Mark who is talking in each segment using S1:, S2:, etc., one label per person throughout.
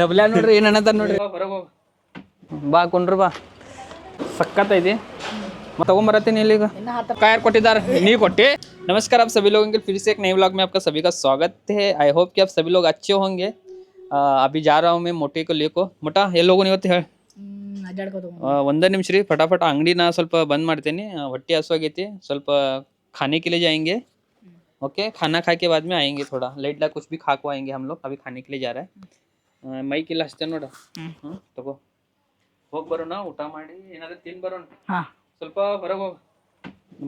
S1: ಡಬ್ಲ್ಯಾ ನೋಡ್ರಿ ಏನ್ ಅನ್ನತಾರ ನೋಡ್ರಿ ಹೊರಗೆ ಹೋಗ ಬಾ ಕುಂಡ್ರು ಬಾ ಸಕ್ಕತ್ ಐತಿ तगोबरत्ತೀನಿ इಲ್ಲಿಗ कायर कोटीदार नी कोटे। नमस्कार आप सभी लोगों के फिर से एक नए व्लॉग में आपका सभी का स्वागत है। आई होप कि आप सभी लोग अच्छे होंगे। अभी जा रहा हूँ मैं मोटे को लेको मोटा ये लोगों ಇವತ್ತು ಹೇಳಿ ಒಂದೇ ನಿಮಿಷ ರೀ फटाफट अंगड़ीना ಸ್ವಲ್ಪ बंद ಮಾಡ್ತೀನಿ ಹೊಟ್ಟೆ ಹಸುವಾಗೈತಿ ಸ್ವಲ್ಪ खाने के लिए जाएंगे। ओके खाना खा के बाद में आएंगे थोड़ा लेट ला कुछ भी खा को आएंगे हम लोग अभी खाने के लिए जा रहा है। ಮೈಕ್ ಇಲ್ಲ ಅಷ್ಟೇ ನೋಡ ತಗೋ ಹೋಗಿ ಬರೋಣ ಊಟ ಮಾಡಿ ಏನಾದರೂ ತಿನ್ ಬರೋಣ ಸ್ವಲ್ಪ ಹೊರಗೆ ಹೋಗಿ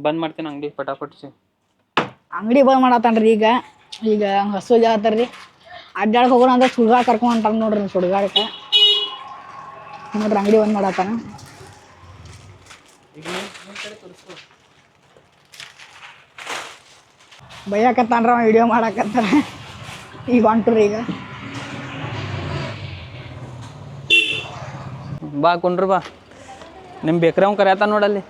S1: ಬಂದ್ ಮಾಡ್ತೀನಿ ಅಂಗಡಿ ಫಟಾಫಟ್
S2: ಅಂಗಡಿ ಬಂದ್ ಮಾಡತ್ತಾನ್ರಿ ಈಗ ಈಗ ಹಸು ಜಾತಾರ್ರಿ ಅಡ್ಡಾಡಕ್ ಹೋಗೋಣ ಅಂದ್ರೆ ಸುಡ್ಗಾಡ್ ಕರ್ಕೊಂಡ್ ಹೊಂಟಾನ ನೋಡ್ರಿ ಸುಡ್ಗಾಡಕ್ಕೆ ನೋಡ್ರಿ ಅಂಗಡಿ ಬಂದ್ ಮಾಡತ್ತಾನ ಬೈಯಾಕತ್ತಾನ್ರ ವಿಡಿಯೋ ಮಾಡಾಕತ್ತಾನ ಈಗ ಹೊಂಟ್ರಿ ಈಗ
S1: ಬಾ ಕುಂಡ್ರು ಬಾ ನಿಮ್ಮ ಬೇಕ್ರಿ ಅವ್ನು ಕರೆಯತ್ತ ನೋಡಲ್ಲಿ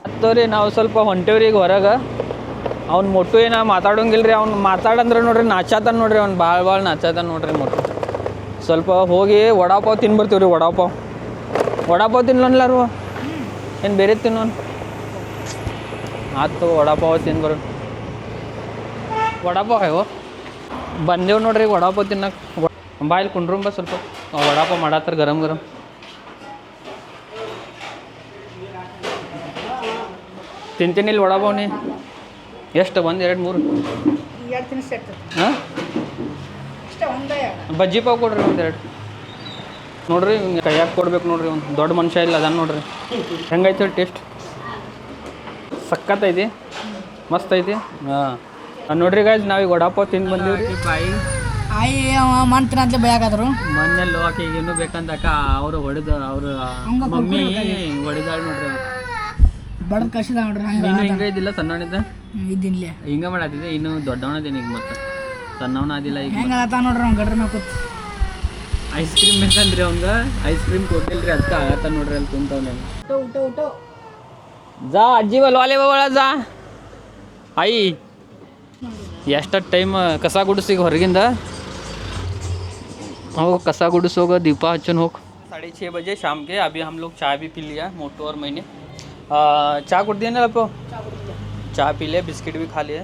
S1: ಹತ್ತೋರಿ ನಾವು ಸ್ವಲ್ಪ ಹೊಂಟೇವ್ರಿ ಈಗ ಹೊರಗೆ ಅವ್ನು ಮೊಟ್ಟು ಏನ ಮಾತಾಡೋಂಗಿಲ್ಲ ರೀ ಅವ್ನು ಮಾತಾಡಂದ್ರೆ ನೋಡ್ರಿ ನಾಚಾತಾನ ನೋಡ್ರಿ ಅವ್ನು ಭಾಳ ನಾಚಾತಾನ ನೋಡ್ರಿ ಮೊಟ್ಟು ಸ್ವಲ್ಪ ಹೋಗಿ ವಡಾಪಾವ್ ತಿನ್ಬರ್ತೀವಿ ರೀ ವಡಾಪಾವ್ ತಿನ್ಲನ್ಲಾರು ಏನು ಬೇರೆ ತಿನ್ನೋನು ಆತು ವಡಾಪಾವ್ ತಿನ್ಬರು ವಡಾಪಾವ್ ಹೇಗೋ ಬಂದೇವು ನೋಡ್ರಿ ವಡಾಪಾವ್ ತಿನ್ನಕ್ಕೆ ಬಾಯಲ್ಲಿ ಕುಂಡ್ರುಂಬ ಸ್ವಲ್ಪ ವಡಾಪಾವ್ ಮಾಡತ್ತಾರ ಗರಂ ತಿಂತೀನಿ ಇಲ್ಲಿ ವಡಾಪಾವ್ನಿ ಎಷ್ಟು ಒಂದು ಎರಡು ಮೂರು ಹಾಂ ಬಜ್ಜಿ ಪಾವ್ ಕೊಡ್ರಿ ಒಂದು ಎರಡು ನೋಡ್ರಿ ಕೈಯಾಗ ಕೊಡ್ಬೇಕು ನೋಡ್ರಿ ಒಂದು ದೊಡ್ಡ ಮನುಷ್ಯ ಇಲ್ಲ ಅದನ್ನು ನೋಡ್ರಿ ಹೆಂಗೈತೆ ಹೇಳಿ ಟೇಸ್ಟ್ ಸಕ್ಕತ್ ಐತಿ ಮಸ್ತ್ ಐತಿ ಹಾಂ ನೋಡ್ರಿ ಗಾಯ್ಸ್ ನಾವೀಗ ವಡಾಪಾವ್ ತಿಂದು ಬಂದೀವಿ ಬಾಯಿ
S2: ಆಯಿ ಮಂತ್ರಂತಲೇ ಬೈಯಾಕತ್ರು
S1: ಮೊನ್ನೆಲ್ಲೋ ಆಕೆ ಏನು ಬೇಕಂದಕ್ಕ ಅವರು ಹೊಡೆದ ಅವ್ರ ಮಮ್ಮಿ ಹೊಡೆದಾಳ ನೋಡ್ರಿ
S2: ಬಡದ್ ಕಳ್ಸಿದ ನೋಡ್ರಿ
S1: ನೀನು ಹಿಂಗ ಇದ್ದಿಲ್ಲ ಸಣ್ಣವನಿದ್ದ
S2: ಇದ್ದಿನ್ಲೆ
S1: ಹಿಂಗ ಮಾಡತ್ತಿದ್ದೆ ಇನ್ನು ದೊಡ್ಡವನದೇನು ಈಗ ಮತ್ತೆ ಸಣ್ಣವನ ಆದಿಲ್ಲ ಈಗ
S2: ಹೆಂಗ ಆತ ನೋಡ್ರಿ ಅವ್ನು ಗಡ್ರ ಮ್ಯಾಗ ಕೂತ್
S1: ಐಸ್ ಕ್ರೀಮ್ ಬೇಕಂದ್ರಿ ಅವಂಗ ಐಸ್ ಕ್ರೀಮ್ ಕೊಟ್ಟಿಲ್ರಿ ಅದಕ್ಕೆ ಆಗತ್ತ ನೋಡ್ರಿ ಅಲ್ಲಿ ಕುಂತವನ
S2: ಊಟ
S1: जा आजी बोलवाले बाबा जा आई ಎಷ್ಟು ಟೈಮ್ ಕಸ ಗುಡಿಸಿಗೆ ಹೊರಗಿಂದ हो कसा गुड़स होगा दीपा हचन हो 6:30 बजे शाम के अभी हम लोग चाय भी पी लिया मोटू और मैंने चाय कुट दिया ना आपको चाय पी लिया बिस्किट भी खा लिया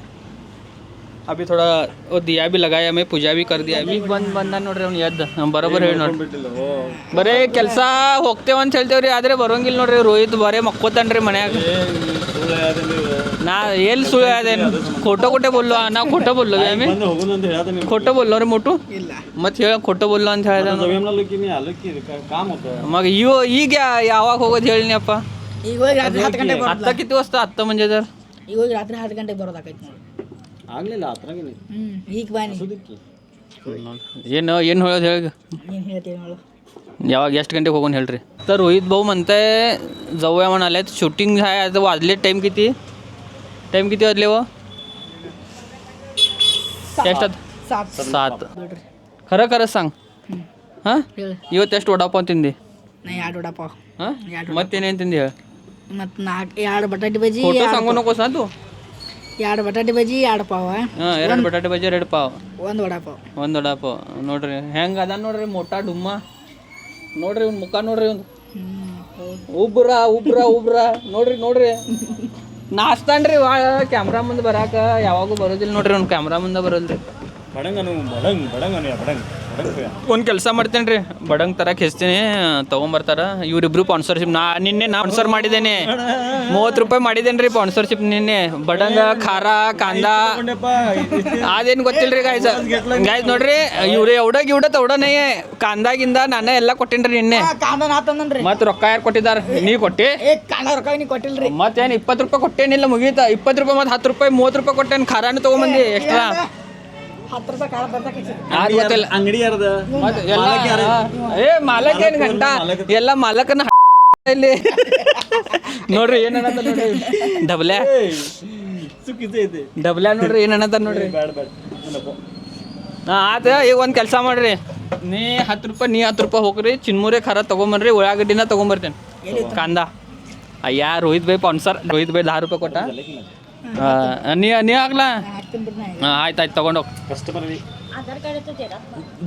S1: अभी थोड़ा वो दिया भी लगाया मैं पूजा भी कर दिया अभी ಬಂದ ನೋಡ್ರಿ ಅವ್ನು ಎದ್ದು ಬರೋಬ್ಬರ ಹೇಳಿ ನೋಡ್ರಿ ಬರೇ ಕೆಲಸ ಹೋಗ್ತೇವೆ ಅಂತ ಹೇಳ್ತೇವ್ರಿ ಆದ್ರೆ ಬರೋಂಗಿಲ್ಲ ನೋಡ್ರಿ ರೋಹಿತ್ ಬರೇ ಮಕ್ಕೋತಾನ್ರಿ ಮನ್ಯಾಗ ನಾ ಎಲ್ಲಿ ಸುಳ್ಳು ಅದೇನು खोटो बोललो ನಾವು खोटो बोललो आम्ही खोटो बोललो रे मोटू ಮತ್ತೆ ಹೇಳ खोटो बोललो ಅಂತ ಹೇಳ್ದ मग ಈಗ ಯಾವಾಗ ಹೋಗೋದು ಹೇಳಿನಪ್ಪ
S2: ಈಗ ಹೋಗಿ ರಾತ್ರಿ 10 ಗಂಟೆಗೆ ಬರೋದು
S1: आता किती वाजता आता म्हणजे जर
S2: ಈಗ ಹೋಗಿ ರಾತ್ರಿ 10 ಗಂಟೆಗೆ ಬರೋದಾಕೈತಿ ನೋಡಿ
S3: ಆಗ್ಲಿಲ್ಲ ಅತ್ರಾಗಿನಿ
S2: ಈಗ ಬಾನಿ
S1: ಏನು ಹೇಳೋದು ಹೇಳಿ
S2: ಏನು ಹೇಳ್ತೀವಿ ಹೇಳು
S1: यावाग ಎಷ್ಟು गंटे होगून ಹೇಳ್ರಿ तर रोहित भाऊ म्हणताय जाऊया म्हणाले शूटिंग आहे आता वाजले टाइम किती वाजले व ಎಷ್ಟದ 7 खरं सांग हां ಇವತ್ತು ಎಷ್ಟು ವಡಾಪಾವ್ ತಿಂದಿ
S2: ನಾ 2 ವಡಾಪಾವ್
S1: ಹಾಂ ಮತ್ತೇನೇನು ತಿಂದಿ ಹೇಳಿ
S2: ಮತ್ತು 2 ಬಟಾಟೆ ಬಜ್ಜಿ
S1: ಫೋಟೋ सांगू नकोस ना तू
S2: 2 ಬಟಾಟೆ ಬಜ್ಜಿ 2 ಪಾವ
S1: ಹಾಂ 2 ಬಟಾಟೆ ಬಜ್ಜಿ 2 ಪಾವ್
S2: 1 ವಡಾಪಾವ್
S1: ನೋಡ್ರಿ ಹೆಂಗೆ ಅದ ನೋಡ್ರಿ ಮೋಟಾ ಡುಮ್ಮ ನೋಡ್ರಿ ಇವ್ನ ಮುಖ ನೋಡ್ರಿ ಇವ್ನು ಉಬ್ರ ನೋಡ್ರಿ ನಾಚ್ತಾನ್ರಿ ಭಾಳ ಕ್ಯಾಮ್ರಾ ಮುಂದೆ ಬರಾಕ ಯಾವಾಗೂ ಬರೋದಿಲ್ಲ ನೋಡ್ರಿ ಅವ್ನು ಕ್ಯಾಮ್ರಾ ಮುಂದೆ ಬರೋದಿಲ್ಲ ಒಂದು ಕೆಲಸ ಮಾಡ್ತೇನೆ ರೀ ಬಡಂಗ್ ತರಕ್ಕೆ ಹೆಚ್ತೀನಿ ತೊಗೊಂಬರ್ತಾರ ಇವರಿಬ್ರು ಸ್ಪಾನ್ಸರ್ಶಿಪ್ ನಿನ್ನೆ ಸ್ಪಾನ್ಸರ್ ಮಾಡಿದ್ದೇನೆ 30 ರೂಪಾಯಿ ಮಾಡಿದ್ದೇನೆ ರೀ ಸ್ಪಾನ್ಸರ್ಶಿಪ್ ನಿನ್ನೆ ಬಡಂಗ ಖಾರ ಕಾಂದಾ ಅದೇನು ಗೊತ್ತಿಲ್ಲ ರೀ ಗಾಯ್ಸ್ ನೋಡ್ರಿ ಇವ್ರು ಎವಡ ತೌಡನೇ ಕಾಂದಾಗಿಂದ ನಾನೇ ಎಲ್ಲ ಕೊಟ್ಟೇನ್ರಿ ನಿನ್ನೆ ಮತ್ತೆ ರೊಕ್ಕ ಯಾರು ಕೊಟ್ಟಿದ್ದಾರೆ ನೀವು ಕೊಟ್ಟಿ
S2: ಕೊಟ್ಟಿಲ್ರಿ
S1: ಮತ್ತೇನು 20 ರೂಪಾಯಿ ಕೊಟ್ಟೇನಿಲ್ಲ ಮುಗೀತಾ 20 ರೂಪಾಯಿ ಮತ್ತು 10 ರೂಪಾಯಿ 30 ರೂಪಾಯಿ ಕೊಟ್ಟೇನು ಖಾರಾನು ತೊಗೊಂಬಂದಿ ಎಕ್ಸ್ಟ್ರಾ
S2: 10 ರೂಪಾಯಿ ಖಾರ ಬರ್ತಾಕೈತಿ
S3: ಅಂಗಡಿ ಯಾರದ
S1: ಮಾಲಕ್ ಏನು ಗಂಟ ಎಲ್ಲ ಮಾಲಕನ ಇಲ್ಲಿ ನೋಡ್ರಿ ಏನನ್ನತ್ತ ನೋಡ್ರಿ ಡಬ್ಲ್ಯಾ ನೋಡ್ರಿ ಏನನ್ನತ್ತ ನೋಡ್ರಿ ಆತ ಈಗ ಒಂದು ಕೆಲಸ ಮಾಡ್ರಿ ನೀ 10 ರೂಪಾಯಿ ಹೋಗ್ರಿ ಚಿನ್ಮೂರೆ ಖಾರ ತೊಗೊಂಬರ್ರಿ ಉಳ್ಳಾಗಡ್ಡಿನ ತೊಗೊಂಬರ್ತೇನೆ ಕಾಂದಾ ಅಯ್ಯ ರೋಹಿತ್ ಭಾಯ್ ಸ್ಪಾನ್ಸರ್ ರೋಹಿತ್ ಭಾಯ್ 10 ರೂಪಾಯಿ ಕೊಟ್ಟ ನೀ ಆಗ್ಲಾ
S2: ಹಾಕ್ತೀನಿ ಬಿಡ್ನ
S1: ಹಾಂ ಆಯ್ತು ಆಯ್ತು ತೊಗೊಂಡೋಗಿ
S3: कस्टमर भी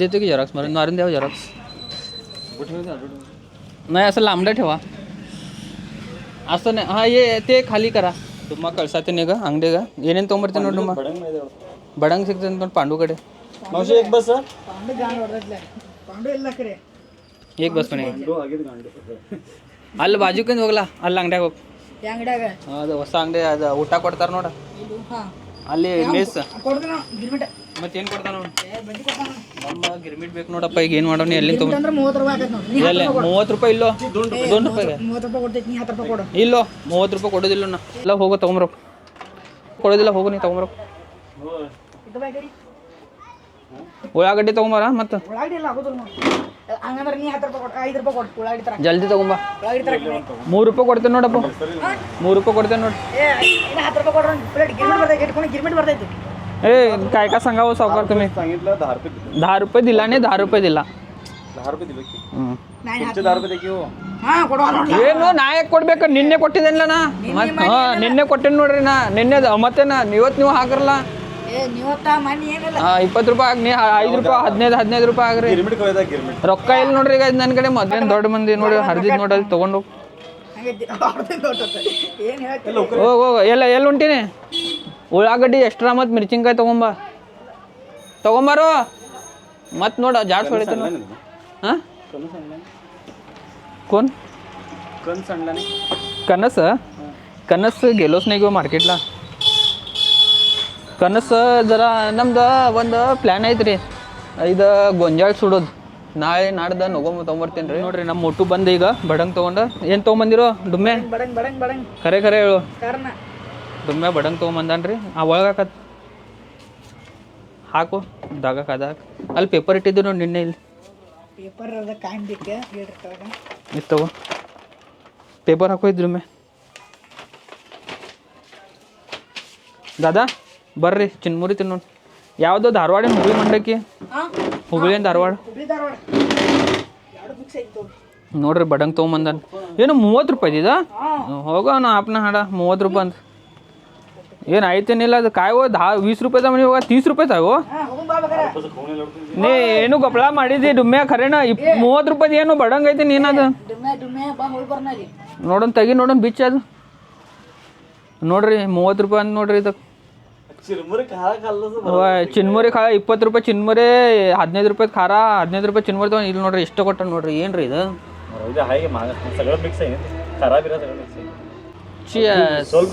S1: देतो की झेरॉक्स मारून मारून द्यावं झेरॉक्स नाही असं लांबडं ठेवा असं नाही हां ते खाली करा तुम्हा कळसाते नाही ग अंगडे ಗ ಏನೇನು ತೊಗೊಂಬರ್ತೀನಿ ನೋಡಿ ನಮ್ಮ ಬಡಂಗ್ ಸಿಗ್ತದೆ ನೋಡಿ ಪಾಂಡು ಕಡೆ
S3: मावशी एक बस
S2: ಪಾಂಡು ಗಾಂಡ್ ಹೊಡೆದ್ಲೆ ಪಾಂಡು ಇಲ್ಲ ಕರೆ
S1: एक बस ಮನೆ
S3: गांडो आगे गांडो
S1: ಅಲ್ಲಿ ಬಾಜುಕಿಂದ ಹೋಗ್ಲಾ ಅಲ್ಲಿ ಅಂಗಡ್ಯಾಗ ಹೋಗಿ
S2: ಈ ಅಂಗಡ್ಯಾಗ
S1: ಅದು ಹೊಸ ಅಂಗಡಿ ಅದು ಊಟ ಕೊಡ್ತಾರೆ ನೋಡ
S2: ಇದು ಹಾಂ
S1: ಅಲ್ಲಿ ಮೇಸ್
S2: ಕೊಡ್ತೀನಿ ಗಿರ್ಮಿಟ್
S1: ಮತ್ತೇನು ಕೊಡ್ತಾನ ನೋಡು
S2: ಬಂಡಿ ಕೊಡ್ತಾನ
S1: ನಮ್ಮ ಗಿರ್ಮಿಟ್ ಬೇಕು ನೋಡಪ್ಪ ಈಗ ಏನು ಮಾಡೋಣ ಎಲ್ಲಿ ತೊಗೊಂಡು
S2: ಅಂದ್ರೆ 30 ರೂಪಾಯಿ ಆಗತ್ತೆ ನೋಡಿ
S1: ಇಲ್ಲ 30 ರೂಪಾಯಿ ಇಲ್ಲೋ 2 ರೂಪಾಯಿಗೆ
S2: 30 ರೂಪಾಯಿ ಕೊಡ್ತೈತಿ ನೀ 10 ರೂಪಾಯಿ ಕೊಡು
S1: ಇಲ್ಲೋ 30 ರೂಪಾಯಿ ಕೊಡೋದಿಲ್ಲ ನಾ ಎಲ್ಲ ಹೋಗೋ ತೊಗೊಂಬರೋ ಕೊಡೋದಿಲ್ಲ ಹೋಗು ನೀ ತೊಗೊಂಬರೋ
S2: ಇದು ಬೇಕಾರಿ
S1: ಉಳ್ಳಾಗಡ್ಡಿ ತೊಗೊಂಬಾರ ಮತ್ತು
S2: ಉಳ್ಳಾಗಡ್ಡಿ ಎಲ್ಲ ಆಗೋದಿಲ್ಲ ನೋಡಿ ಹಂಗಂದ್ರೆ ನೀ 10 ರೂಪಾಯಿ ಕೊಡು 5 ರೂಪಾಯಿ ಕೊಡು ಉಳ್ಳಾಗಡ್ಡಿ ತರ
S1: ಜಲ್ದಿ ತೊಗೊಂಬಾ
S2: ಉಳ್ಳಾಗಡ್ಡಿ ತರ
S1: 3 ರೂಪಾಯಿ ಕೊಡ್ತೇನೆ ನೋಡಪ್ಪ 3 ರೂಪಾಯಿ ಕೊಡ್ತೇನೆ ನೋಡಿ
S2: ಇನ್ನ 10 ರೂಪಾಯಿ ಕೊಡ್ರಿ ಪ್ಲೇಟ್ ಗಿರ್ಮಿಟ್ ಬರ್ತೈತಿ ಇಟ್ಕೊಂಡು ಗಿರ್ಮಿಟ್ ಬರ್ತೈತಿ
S1: ए काय का सांगावं सावकार तुम्ही
S3: सांगितलं 10 रुपये
S1: 10 रुपये दिला नाही 10 रुपये दिला
S3: 10 रुपये दिले की
S1: ಹ್ಮ್.
S3: तुमचे 10 रुपये देखील
S2: ಹಾಂ ಕೊಡುವ ನೋಡಿ
S1: ಏನು ನಾ ಯಾಕೆ ಕೊಡ್ಬೇಕು ನಿನ್ನೆ ಕೊಟ್ಟಿದ್ದೇನಲ್ಲ ನಾ ಮತ್ತೆ ಹಾಂ ನಿನ್ನೆ ಕೊಟ್ಟೇನಿ ನೋಡ್ರಿ ನಾ ನಿನ್ನೆ ಮತ್ತೇನ ಇವತ್ತು ನೀವು ಹಾಕರಲ್ಲ
S2: ಏ ನೀವತ್ತ ಮನೆ ಏನಿಲ್ಲ
S1: 20 ರೂಪಾಯಿ ಆಗಿ ನೀ 5 ರೂಪಾಯಿ 15 ರೂಪಾಯಿ ಆಗ್ರಿ
S3: गिरमिट कळदा गिरमिट
S1: ರೊಕ್ಕ ಇಲ್ಲ ನೋಡ್ರಿ ಈಗ ನನ್ನ ಕಡೆ ಮೊದ್ಲೇನು ದೊಡ್ಡ ಮಂದಿ ನೋಡಿ ಹರಿದಿದ್ ನೋಡೋದು ತೊಗೊಂಡು
S2: ಹಂಗೆ ಏನು ಹೇಳ್ತಿ
S1: ಹೋಗ್ ಹೋಗ ಎಲ್ಲಿ ಹೊಂಟೀನಿ ಉಳ್ಳಾಗಡ್ಡಿ ಎಕ್ಸ್ಟ್ರಾ ಮತ್ತು ಮಿರ್ಚಿನ್ಕಾಯಿ ತೊಗೊಂಬಾರೋ ಮತ್ತು ನೋಡ ಜಾಡ್ಸ್ ಹೊಡಿತಾನೆ हां कोण
S3: कण सांडला नाही
S1: कणस कणस गेलोच नाही गो मार्केटला ಕನಸು ಜರ ನಮ್ದು ಒಂದು ಪ್ಲ್ಯಾನ್ ಐತೆ ರೀ ಇದು ಗೊಂಜಾಳ ಸುಡೋದು ನಾಳೆ ನಾಡ್ದು ತೊಗೊಂಬರ್ತೀನಿ ರೀ ನೋಡ್ರಿ ನಮ್ಮ ಮೊಟ್ಟು ಬಂದು ಈಗ ಬಡಂಗ್ ತೊಗೊಂಡು ಏನು ತೊಗೊಂಬಂದಿರೋ ಡುಮ್ಮೆ
S2: ಬಡಂಗ್ ಬಡಂಗ್ ಬಡಂಗ್
S1: ಖರೆ ಹೇಳು
S2: ಕಾರಣ
S1: ಡುಮ್ಮೆ ಬಡಂಗ್ ತೊಗೊಂಬಂದಾನ್ರಿ ಆ ಒಳಗಾಕತ್ ಹಾಕು ದಾಗಕ್ಕೆ ಅದಾಗ ಅಲ್ಲಿ ಪೇಪರ್ ಇಟ್ಟಿದ್ದು ನೋಡಿ ನಿನ್ನೆ ಇಲ್ಲಿ
S2: ಪೇಪರ್ ಅದ ಕಾಣ್ಬೇಕು ಹೇಳಿರ್ತಾಗ
S1: ಇತ್ತವ ಪೇಪರ್ ಹಾಕೋಯ್ತು ಮೇ ದಾದಾ ಬರ್ರಿ ಚಿನ್ಮುರಿ ತಿನ್ನೋಣ ಯಾವುದೋ ಧಾರವಾಡಿನ ಹುಬ್ಳಿ ಮಂಡಕ್ಕಿ ಹುಬ್ಳಿಯಿಂದ ಧಾರವಾಡ
S2: ಹುಬ್ಳಿ ಧಾರವಾಡ ಎರಡು ಬುಕ್ಸ್ ಐತಿ
S1: ನೋಡ್ರಿ ಬಡಂಗ್ ತೊಗೊಂಬಂದಾನ ಏನು 30 ರೂಪಾಯಿ ಇದ ಹೋಗೋಣ ಆಪ್ನ ಹಾಡ 30 ರೂಪಾಯಿ ಅಂತ ಏನು ಆಯ್ತೇನಿಲ್ಲ ಅದು ಕಾಯವೋ 20 ರೂಪಾಯಿ ಮನೆ ಹೋಗ 30 ರೂಪಾಯಿ ತಾವೋ ನೀ ಏನು ಗಪ್ಪಳ ಮಾಡಿದಿ ಡುಮ್ಮೆ ಖರೇನ 30 ರೂಪಾಯಿ ಏನು ಬಡಂಗ್ ಐತಿ ನೀನದು
S2: ಡುಮ್ಮೆ ಡುಮ್ಮೆ ಬಾ ಹೋಗಿ ಬರ್ನಾಲಿ
S1: ನೋಡೋಣ ತೆಗಿ ನೋಡೋಣ ಬಿಚ್ಚ ಅದು ನೋಡ್ರಿ 30 ರೂಪಾಯಿ ಅಂತ ನೋಡ್ರಿ ಇದಕ್ಕೆ
S3: चिरमुरे खारा खाल्लं
S1: ಚಿನ್ಮುರಿ ಖಾರ 20 ರೂಪಾಯಿ ಚಿನ್ಮುರಿ 15 ರೂಪಾಯಿ ಖಾರ 15 ರೂಪಾಯಿ ಚಿನ್ಮುರಿ ತೊಗೊಂಡು ಇಲ್ಲಿ ನೋಡ್ರಿ ಎಷ್ಟು ಕೊಟ್ಟ ನೋಡ್ರಿ ಏನ್ರಿ ಇದು
S3: ಇದು ಹಾಗೆ सगळं मिक्स आहे खरा बिरा सगळं मिक्स आहे
S1: ಚಿಯರ್ಸ್
S3: ಸ್ವಲ್ಪ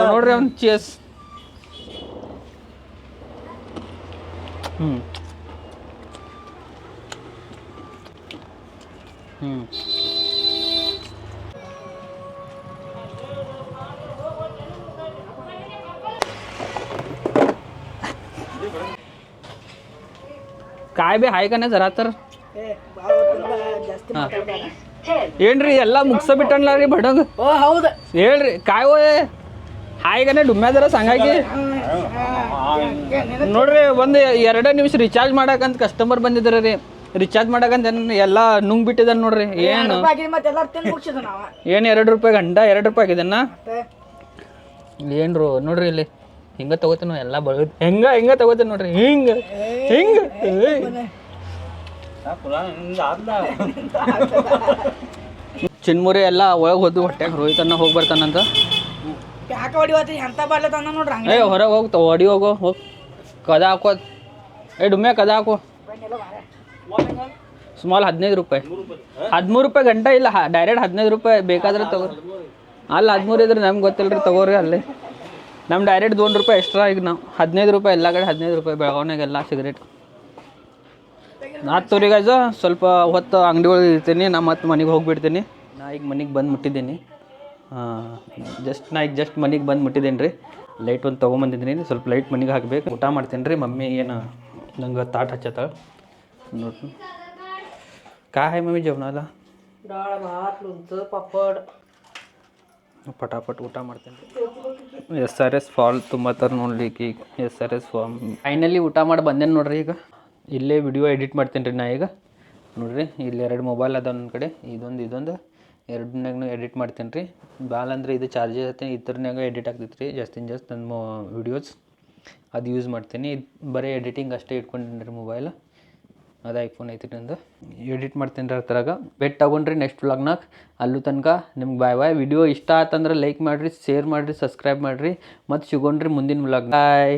S1: ನೋಡ್ರಿ ಅವ್ನು ಚಿಯರ್ಸ್ ಹ್ಞೂ ಹ್ಞೂ काय बी आहे का नाही जरा तर
S2: ಜಾಸ್ತಿ ಮಾತಾಡ್ಬೇಡ
S1: ಏನ್ರಿ ಎಲ್ಲ ಮುಗ್ಸ ಬಿಟ್ಟಣ್ಣ ರೀ ಬಡಂಗ್
S2: ಓ ಹೌದು
S1: ಹೇಳ್ರಿ काय ಓಯ್ ಹಾಯ್ ಕನೆ ಡುಮ್ಯಾ ಜರ ಸಂಗಾಕಿ ನೋಡ್ರಿ ಒಂದು 2 ನಿಮಿಷ ರಿಚಾರ್ಜ್ ಮಾಡಕಂತ ಕಸ್ಟಮರ್ ಬಂದಿದ್ರ ರೀ ರಿಚಾರ್ಜ್ ಮಾಡಕಂತ ಎಲ್ಲ ನುಂಗ್ ಬಿಟ್ಟಿದ್ದಾನೆ ನೋಡ್ರಿ ಏನು
S2: ಮತ್ತೆ ಎಲ್ಲರೂ ತಿಂದು ಮುಗಿಸಿದ ನಾವು
S1: ಏನು 2 ರೂಪಾಯಿ ಗಂಡ 2 ರೂಪಾಯಿ ಆಗಿದನ್ನ ಏನ್ರು ನೋಡ್ರಿ ಇಲ್ಲಿ ಹಿಂಗ ತಗೋತೀನಿ ಎಲ್ಲ ಬಳ ಹೆಂಗ ತಗೋತೀನಿ ನೋಡ್ರಿ ಹಿಂಗ ಚಿನ್ಮುರಿ ಎಲ್ಲ ಒಳಗೆ ಹೋದ್ ಹೊಟ್ಯಾಗ ರೋಹಿತನ್ನ ಹೋಗಿ ಬರ್ತಾನಂತ
S2: ಯಾಕೆ ಹೊಡಿವತ್ತಿ ಎಂತ ಬರ್ಲತ್ತ ಅಂದ ನೋಡ್ರಿ ಹಂಗೆ
S1: ಹೊರಗೆ ಹೋಗಿ ಹೊಡಿ ಹೋಗೋ ಹೋಗಿ ಕದ ಹಾಕೋದ್ ಡುಮ್ಮೆ ಕದ ಹಾಕೋ ಸ್ಮಾಲ್ 15 ರೂಪಾಯಿ 13 ರೂಪಾಯಿ ಗಂಟೆ ಇಲ್ಲ ಡೈರೆಕ್ಟ್ 15 ರೂಪಾಯಿ ಬೇಕಾದ್ರೆ ತಗೋರಿ ಅಲ್ಲಿ 13 ಇದ್ರೆ ನಮ್ಗೆ ಗೊತ್ತಿಲ್ಲ ರೀ ತಗೋರಿ ಅಲ್ಲಿ ನಮ್ಮ ಡೈರೆಕ್ಟ್ 2 ರೂಪಾಯಿ ಎಕ್ಸ್ಟ್ರಾ ಈಗ ನಾವು 15 ರೂಪಾಯಿ ಎಲ್ಲ ಕಡೆ 15 ರೂಪಾಯಿ ಬೆಳಗಾವ್ನಾಗೆಲ್ಲ ಸಿಗರೇಟ್ ಆತು ತೋರಿ ಗಾಯ್ಸ ಸ್ವಲ್ಪ ಹೊತ್ತು ಅಂಗಡಿಗಳು ಇರ್ತೀನಿ ನಾ ಮತ್ತೆ ಮನೆಗೆ ಹೋಗಿಬಿಡ್ತೀನಿ ನಾ ಈಗ ಮನೆಗೆ ಬಂದು ಮುಟ್ಟಿದ್ದೀನಿ ಜಸ್ಟ್ ಮನೆಗೆ ಬಂದು ಮುಟ್ಟಿದ್ದೀನಿ ರೀ ಲೈಟ್ ಒಂದು ತೊಗೊಂಬಂದಿದ್ದೀನಿ ಸ್ವಲ್ಪ ಲೈಟ್ ಮನೆಗೆ ಹಾಕಬೇಕು ಊಟ ಮಾಡ್ತೀನಿ ರೀ ಮಮ್ಮಿ ಏನು ನಂಗೆ ತಾಟ್ ಹಚ್ಚತ್ತಾಳೆ ನೋಡ್ತೀನಿ काय आहे मम्मी जेवणाला
S2: डाळ भात लोणचं पापड
S1: पटापट ಊಟ ಮಾಡ್ತೀನಿ SRS ಫಾಲ್ ತುಂಬ ಥರ ನೋಡ್ಲಿಕ್ಕೆ ಈಗ SRS ಫಾರ್ಮ್ ಫೈನಲಿ ಊಟ ಮಾಡಿ ಬಂದೇನು ನೋಡ್ರಿ ಈಗ ಇಲ್ಲೇ ವಿಡಿಯೋ ಎಡಿಟ್ ಮಾಡ್ತೀನಿ ರೀ ನಾ ಈಗ ನೋಡ್ರಿ ಇಲ್ಲಿ 2 ಮೊಬೈಲ್ ಅದ ನನ್ನ ಕಡೆ ಇದೊಂದು ಎರಡನ್ನಾಗೂ ಎಡಿಟ್ ಮಾಡ್ತೇನೆ ರೀ. ಭಾಳ ಅಂದ್ರೆ ಇದು ಚಾರ್ಜ್ ಐತೆ ಇದ್ರನ್ಯಾಗ ಎಡಿಟ್ ಆಗ್ತೈತೆ ರೀ ಜಾಸ್ತಿನ ಜಾಸ್ತಿ ನನ್ನ ವಿಡಿಯೋಸ್ ಅದು ಯೂಸ್ ಮಾಡ್ತೀನಿ. ಬರೀ ಎಡಿಟಿಂಗ್ ಅಷ್ಟೇ ಇಟ್ಕೊಂಡೀನಿ ರೀ ಮೊಬೈಲ್. ಅದು ಐಫೋನ್ ಐತಿ ನಂದು. ಎಡಿಟ್ ಮಾಡ್ತೀನಿ ರೀ ಅದ್ರಾಗ. ಬೆಟ್ ತಗೊಂಡ್ರಿ ನೆಕ್ಸ್ಟ್ ವ್ಲಾಗ್ನಾಗ. ಅಲ್ಲೂ ತನಕ ನಿಮ್ಗೆ ಬಾಯ್. ವಿಡಿಯೋ ಇಷ್ಟ ಆತಂದ್ರೆ ಲೈಕ್ ಮಾಡಿರಿ, ಶೇರ್ ಮಾಡಿರಿ, ಸಬ್ಸ್ಕ್ರೈಬ್ ಮಾಡಿರಿ. ಮತ್ತು ಸಿಗೋಣ್ರಿ ಮುಂದಿನ ವ್ಲಾಗ್. ಬಾಯ್.